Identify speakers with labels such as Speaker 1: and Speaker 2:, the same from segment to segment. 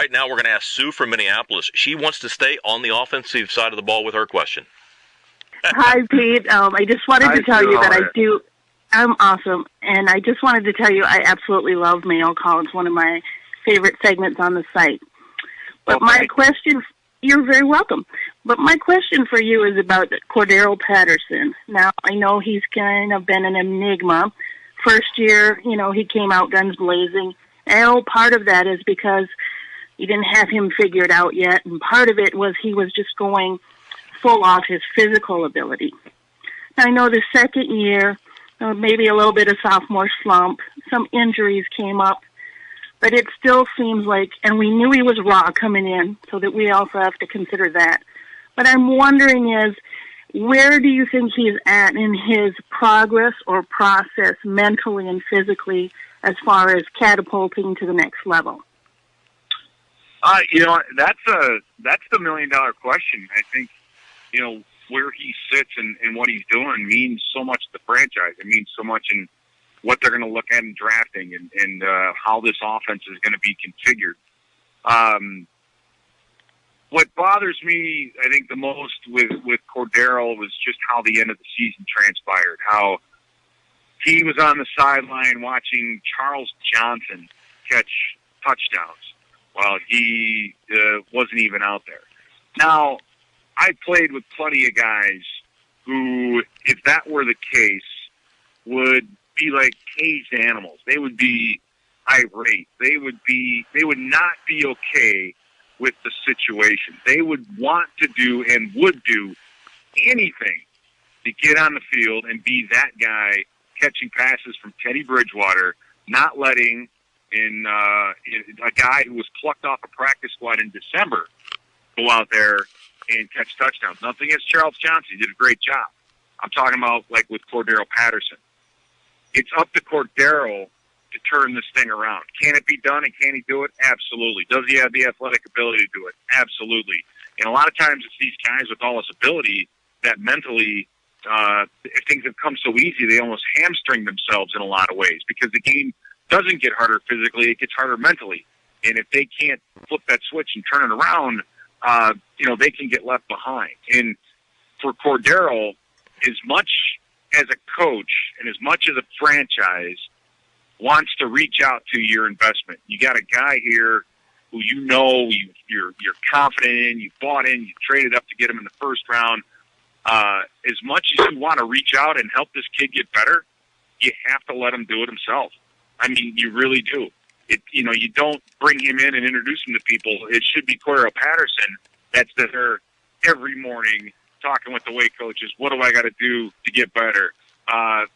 Speaker 1: right now, we're going to ask Sue from Minneapolis. She wants to stay on the offensive side of the ball with her question.
Speaker 2: Hi, Pete. I just wanted to tell you that I'm awesome, and I just wanted to tell you I absolutely love Mail Call. It's one of my favorite segments on the site. But my question, you're very welcome. But my question for you is about Cordero Patterson. Now, I know he's kind of been an enigma. First year, he came out guns blazing. And I know part of that is because you didn't have him figured out yet, and part of it was he was just going full off his physical ability. I know the second year, maybe a little bit of sophomore slump, some injuries came up, but it still seems like, and we knew he was raw coming in, so that we also have to consider that. But I'm wondering where do you think he's at in his progress or process mentally and physically as far as catapulting to the next level?
Speaker 3: That's the million-dollar question. I think, where he sits and what he's doing means so much to the franchise. It means so much in what they're going to look at in drafting and how this offense is going to be configured. What bothers me, I think, the most with Cordero was just how the end of the season transpired, how he was on the sideline watching Charles Johnson catch touchdowns while he wasn't even out there. Now, I played with plenty of guys who, if that were the case, would be like caged animals. They would be irate. They would not be okay with the situation. They would want to do and would do anything to get on the field and be that guy catching passes from Teddy Bridgewater, not letting in a guy who was plucked off a practice squad in December go out there and catch touchdowns. Nothing against Charles Johnson. He did a great job. I'm talking about like with Cordero Patterson. It's up to Cordero to turn this thing around. Can it be done and can he do it? Absolutely. Does he have the athletic ability to do it? Absolutely. And a lot of times it's these guys with all this ability that mentally, if things have come so easy, they almost hamstring themselves in a lot of ways because the game doesn't get harder physically, it gets harder mentally. And if they can't flip that switch and turn it around, they can get left behind. And for Cordero, as much as a coach and as much as a franchise wants to reach out to your investment, you got a guy here who you're confident in, you bought in, you traded up to get him in the first round. As much as you want to reach out and help this kid get better, you have to let him do it himself. I mean, you really do. You don't bring him in and introduce him to people. It should be Cordero Patterson that's there every morning talking with the weight coaches. What do I got to do to get better?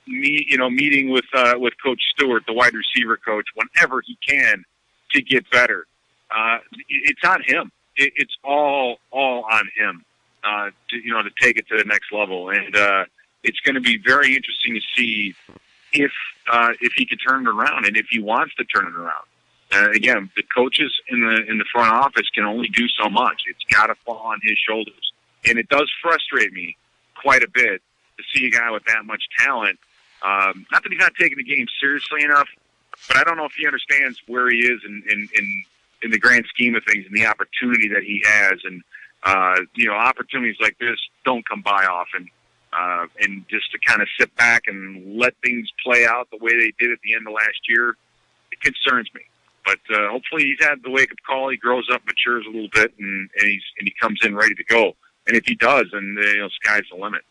Speaker 3: Meeting with Coach Stewart, the wide receiver coach, whenever he can to get better. It's on him. It's all on him to take it to the next level. And it's going to be very interesting to see if he can turn it around and if he wants to turn it around. Again, the coaches in the front office can only do so much. It's got to fall on his shoulders. And it does frustrate me quite a bit to see a guy with that much talent. Not that he's not taking the game seriously enough, but I don't know if he understands where he is in the grand scheme of things and the opportunity that he has. And, opportunities like this don't come by often. And just to kind of sit back and let things play out the way they did at the end of last year, it concerns me. But hopefully he's had the wake-up call. He grows up, matures a little bit, and he comes in ready to go. And if he does, then sky's the limit.